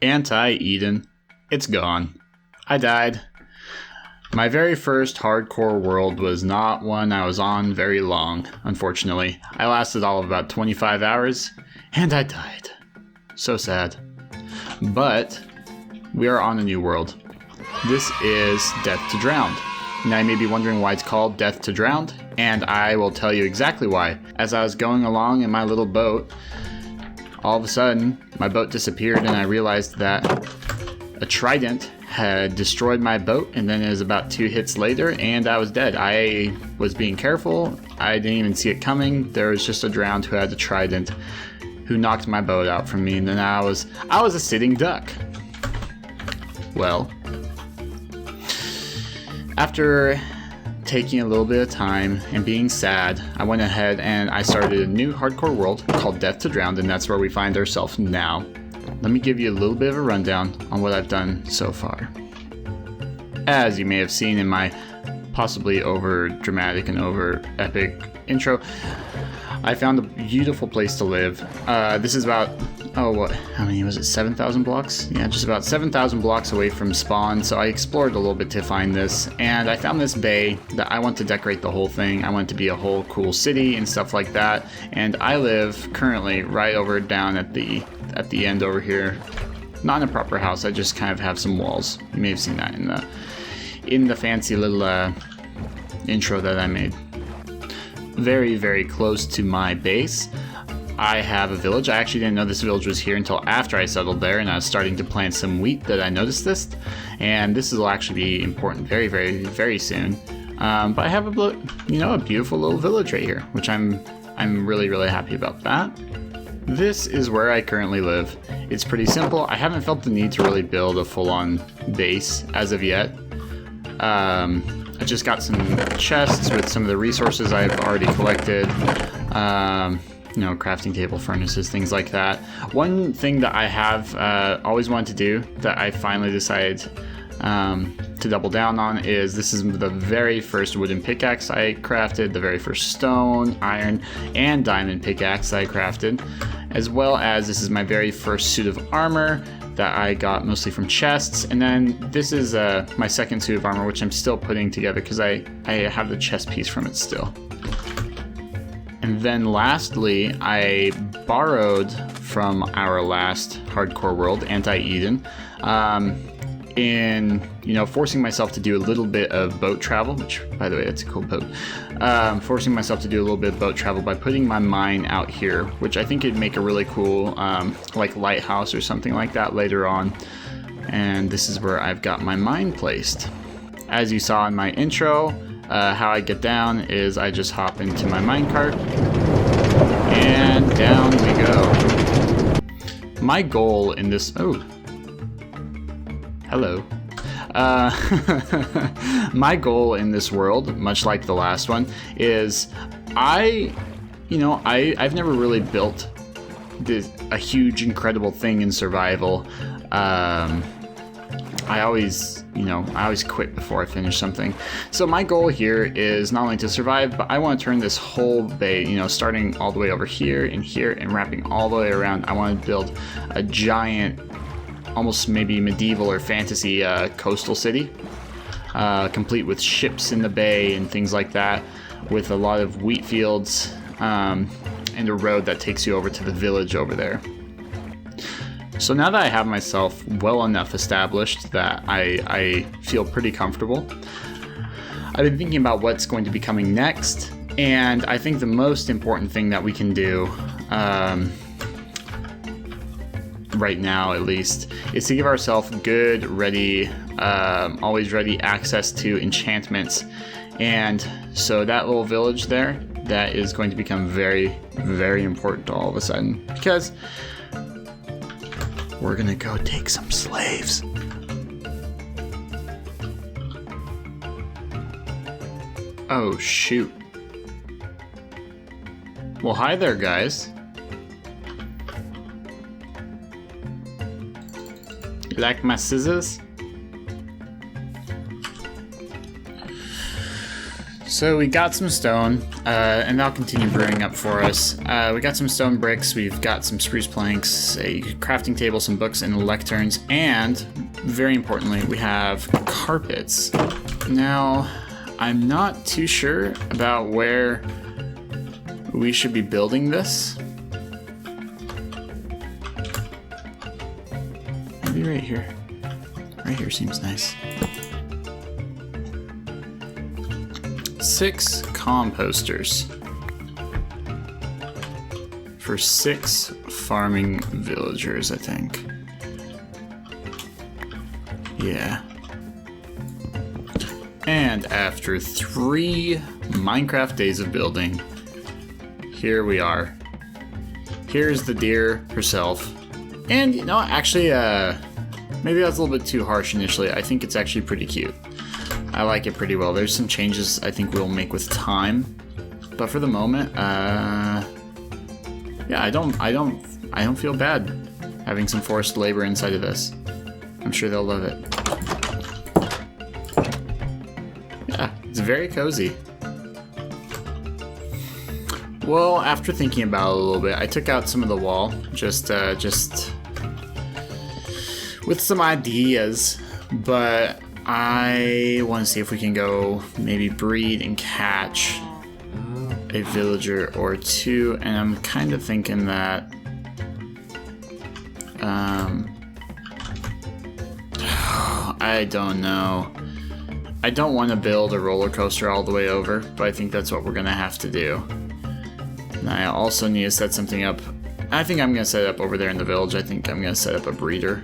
Anti-Eden. It's gone. I died. My very first hardcore world was not one I was on very long, unfortunately. I lasted all of about 25 hours, and I died. So sad. But we are on a new world. This is Death to Drowned. Now you may be wondering why it's called Death to Drowned, and I will tell you exactly why. As I was going along in my little boat, all of a sudden, my boat disappeared and I realized that a trident had destroyed my boat, and then it was about 2 hits later and I was dead. I was being careful. I didn't even see it coming. There was just a drowned who had a trident who knocked my boat out from me, and then I was a sitting duck. Well, after taking a little bit of time and being sad, I went ahead and I started a new hardcore world called Death to Drowned, and that's where we find ourselves now. Let me give you a little bit of a rundown on what I've done so far. As you may have seen in my possibly over dramatic and over epic intro, I found a beautiful place to live. This is about, how many was it, 7,000 blocks? Yeah, just about 7,000 blocks away from spawn, so I explored a little bit to find this, and I found this bay that I want to decorate the whole thing. I want it to be a whole cool city and stuff like that, and I live currently right over down at the end over here. Not in a proper house, I just kind of have some walls. You may have seen that in the fancy little intro that I made. Very, very close to my base, I have a village. I actually didn't know this village was here until after I settled there, and I was starting to plant some wheat that I noticed this. And this will actually be important very, very, very soon. But I have a beautiful little village right here, which I'm really, really happy about that. This is where I currently live. It's pretty simple. I haven't felt the need to really build a full-on base as of yet. I just got some chests with some of the resources I've already collected. Crafting table, furnaces, things like that. One thing that I have always wanted to do that I finally decided to double down on is this is the very first wooden pickaxe I crafted, the very first stone, iron, and diamond pickaxe I crafted, as well as this is my very first suit of armor that I got mostly from chests, and then this is my second suit of armor, which I'm still putting together because I have the chest piece from it still. And then lastly, I borrowed from our last hardcore world, Anti-Eden, in forcing myself to do a little bit of boat travel, which, by the way, that's a cool boat. Forcing myself to do a little bit of boat travel by putting my mine out here, which I think it'd make a really cool like lighthouse or something like that later on. And this is where I've got my mine placed. As you saw in my intro, how I get down is I just hop into my minecart and down we go. My goal in this hello. My goal in this world, much like the last one, is I've never really built a huge, incredible thing in survival. I always quit before I finish something. So my goal here is not only to survive, but I want to turn this whole bay, starting all the way over here and wrapping all the way around. I want to build a giant, almost maybe medieval or fantasy coastal city, complete with ships in the bay and things like that, with a lot of wheat fields and a road that takes you over to the village over there. So now that I have myself well enough established that I feel pretty comfortable, I've been thinking about what's going to be coming next, and I think the most important thing that we can do right now, at least, is to give ourselves good, ready, always ready access to enchantments. And so that little village there, that is going to become very, very important all of a sudden, because we're gonna go take some slaves. Oh shoot. Well, hi there, guys. You like my scissors? So we got some stone, and that'll continue brewing up for us. We got some stone bricks, we've got some spruce planks, a crafting table, some books, and lecterns, and, very importantly, we have carpets. Now, I'm not too sure about where we should be building this. Maybe right here. Right here seems nice. 6 composters for 6 farming villagers, I think. Yeah. And after 3 Minecraft days of building, here we are. Here's the deer herself. And, you know, actually, maybe that's a little bit too harsh initially. I think it's actually pretty cute. I like it pretty well. There's some changes I think we'll make with time, but for the moment, yeah, I don't feel bad having some forced labor inside of this. I'm sure they'll love it. Yeah, it's very cozy. Well, after thinking about it a little bit, I took out some of the wall, just with some ideas, but I want to see if we can go maybe breed and catch a villager or 2, and I'm kind of thinking that I don't know. I don't want to build a roller coaster all the way over, but I think that's what we're gonna have to do. And I also need to set something up. I think I'm gonna set it up over there in the village. I think I'm gonna set up a breeder.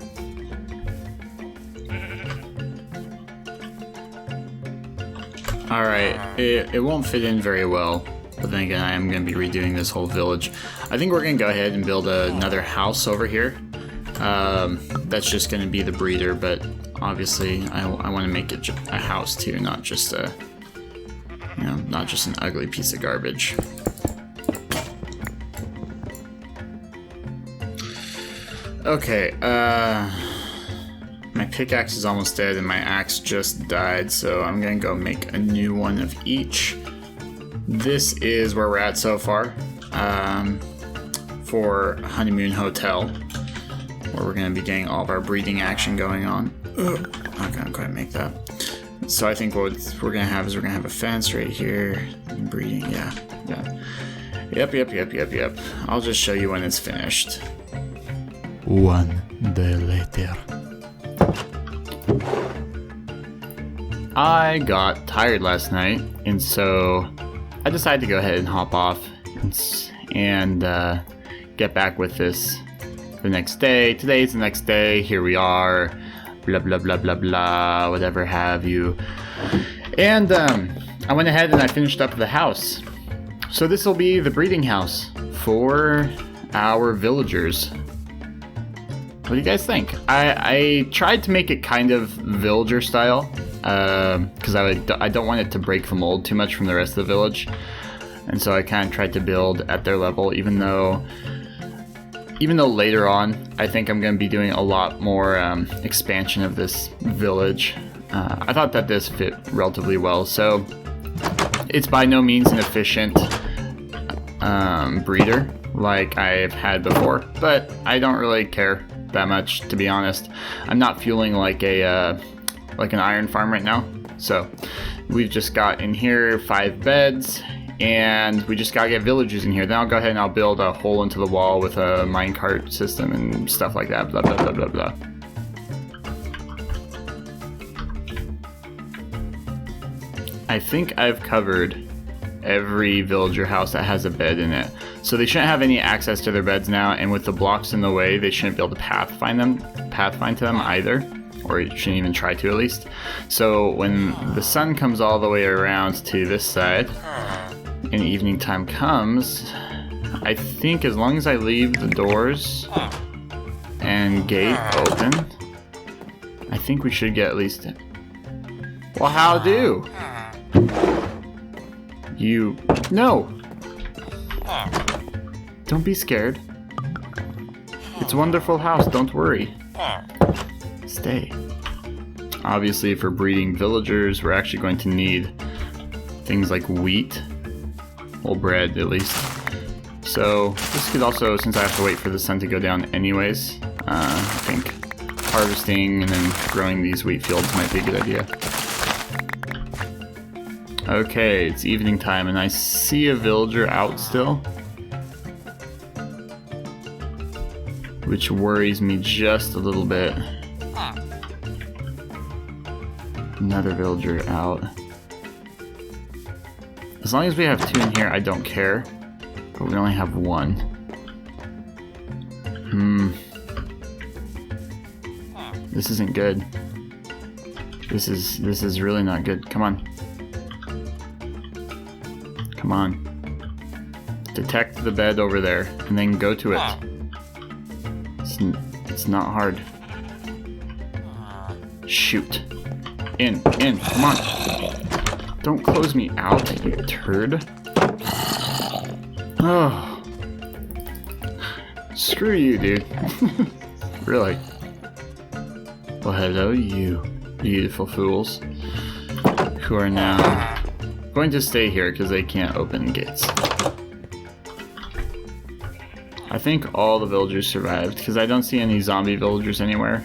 Alright, it won't fit in very well, but then again I am going to be redoing this whole village. I think we're going to go ahead and build another house over here. That's just going to be the breeder, but obviously I want to make it a house too, not just a, you know, not just an ugly piece of garbage. Okay, my pickaxe is almost dead and my axe just died, so I'm gonna go make a new one of each. This is where we're at so far for Honeymoon Hotel, where we're gonna be getting all of our breeding action going on. I'm gonna go ahead and make that. So I think what we're gonna have is we're gonna have a fence right here, breeding, yeah. Yep. I'll just show you when it's finished. 1 day later. I got tired last night, and so I decided to go ahead and hop off and get back with this the next day. Today's the next day. Here we are. Blah, blah, blah, blah, blah, whatever have you. And I went ahead and I finished up the house. So this will be the breeding house for our villagers. What do you guys think? I tried to make it kind of villager style, because I don't want it to break the mold too much from the rest of the village, and so I kind of tried to build at their level, even though later on I think I'm going to be doing a lot more expansion of this village. I thought that this fit relatively well, so it's by no means an efficient breeder like I've had before, but I don't really care that much, to be honest. I'm not feeling like an iron farm right now. So we've just got in here 5 beds, and we just gotta get villagers in here. Then I'll go ahead and I'll build a hole into the wall with a minecart system and stuff like that. Blah blah blah blah blah. I think I've covered every villager house that has a bed in it. So they shouldn't have any access to their beds now, and with the blocks in the way, they shouldn't be able to pathfind to them either, or you shouldn't even try to, at least. So when the sun comes all the way around to this side, and evening time comes, I think as long as I leave the doors and gate open, I think we should get at least... Well, how do? You... No! Don't be scared. It's a wonderful house, don't worry. Stay. Obviously, for breeding villagers, we're actually going to need things like wheat. Well, bread, at least. So this could also, since I have to wait for the sun to go down anyways, I think harvesting and then growing these wheat fields might be a good idea. Okay, it's evening time and I see a villager out still, which worries me just a little bit. Another villager out. As long as we have 2 in here, I don't care. But we only have 1. This isn't good. This is really not good. Come on. Come on. Detect the bed over there and then go to it. It's not hard. Shoot. In, come on. Don't close me out, you turd. Oh. Screw you, dude. Really. Well, hello, you beautiful fools. Who are now going to stay here because they can't open gates. I think all the villagers survived because I don't see any zombie villagers anywhere.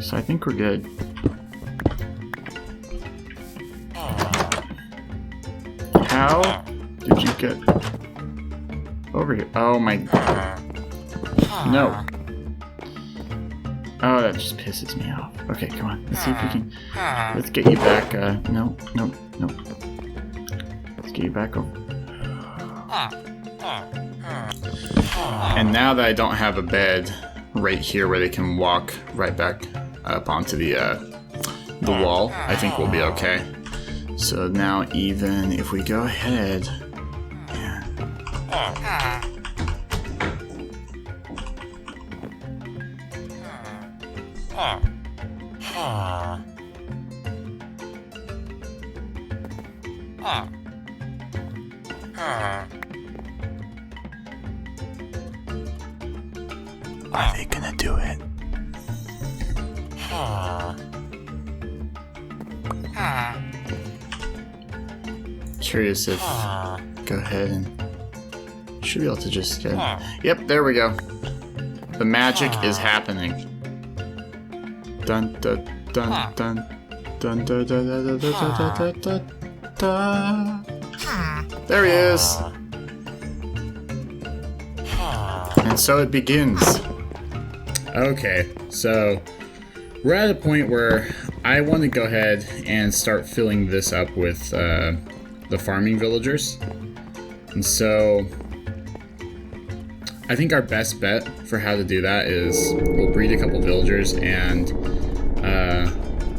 So I think we're good. How did you get over here? Oh my... No. Oh, that just pisses me off. Okay, come on. Let's see if we can... Let's get you back. No. Let's get you back over. And now that I don't have a bed right here where they can walk right back up onto the wall, I think we'll be okay. So now even if we go ahead Are they gonna do it? Curious if... Go ahead and... Should be able to just get... Yep, there we go. The magic is happening. Dun dun dun dun dun dun dun dun dun dun dun dun. There he is. And so it begins. Okay, so we're at a point where I want to go ahead and start filling this up with the farming villagers. And so I think our best bet for how to do that is we'll breed a couple villagers and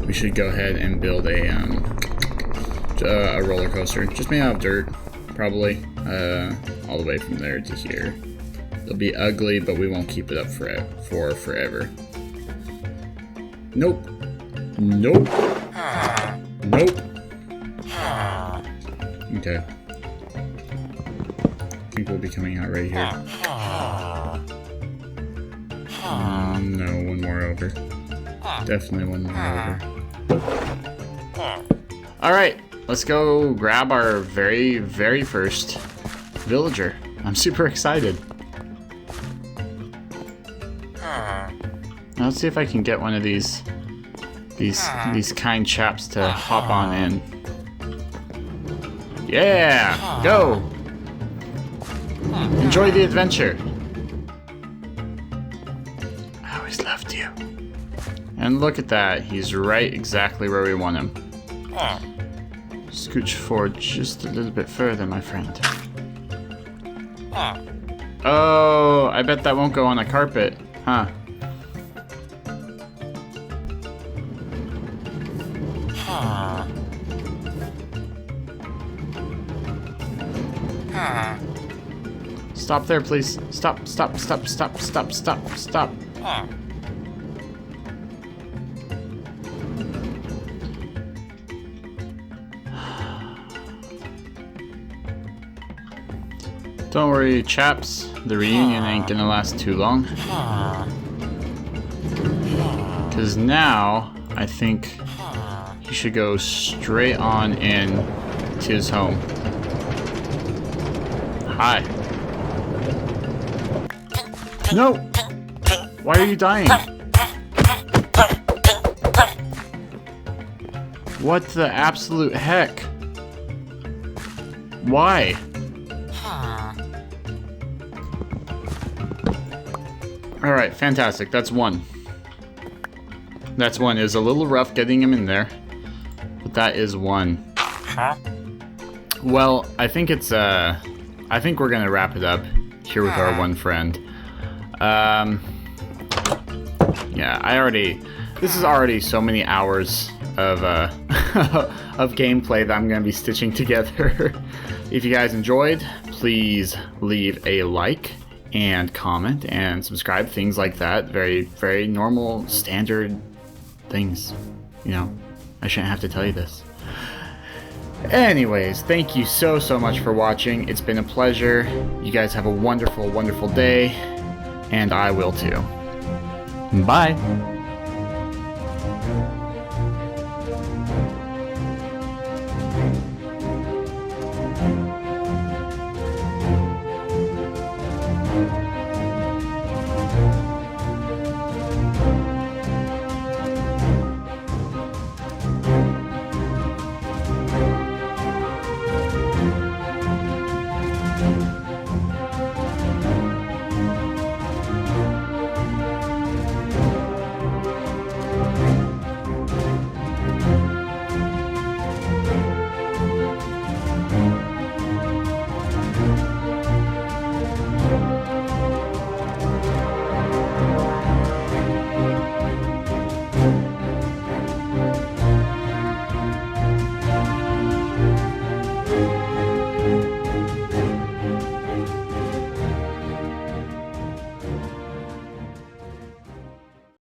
we should go ahead and build a roller coaster, just made out of dirt, probably, all the way from there to here. It'll be ugly, but we won't keep it up for forever. Nope. Nope. Nope. Okay. I think we'll be coming out right here. No, one more over. Definitely one more over. Alright, let's go grab our very, very first villager. I'm super excited. Now let's see if I can get one of these kind chaps to hop on in. Yeah, go! Enjoy the adventure. I always loved you. And look at that, he's right exactly where we want him. Scooch forward just a little bit further, my friend. Oh, I bet that won't go on a carpet, huh? Stop there, please. Stop, stop, stop, stop, stop, stop, stop. Don't worry, chaps. The reunion ain't gonna last too long. Because now, I think he should go straight on in to his home. Hi. No! Why are you dying? What the absolute heck? Why? Alright, fantastic. That's one. That's one. It was a little rough getting him in there, but that is one. Well, I think it's, I think we're gonna wrap it up here with our one friend. Yeah, this is already so many hours of, of gameplay that I'm gonna be stitching together. If you guys enjoyed, please leave a like and comment and subscribe, things like that. Very, very normal, standard things. You know, I shouldn't have to tell you this. Anyways, thank you so much for watching. It's been a pleasure. You guys have a wonderful, wonderful day, and I will too. Bye.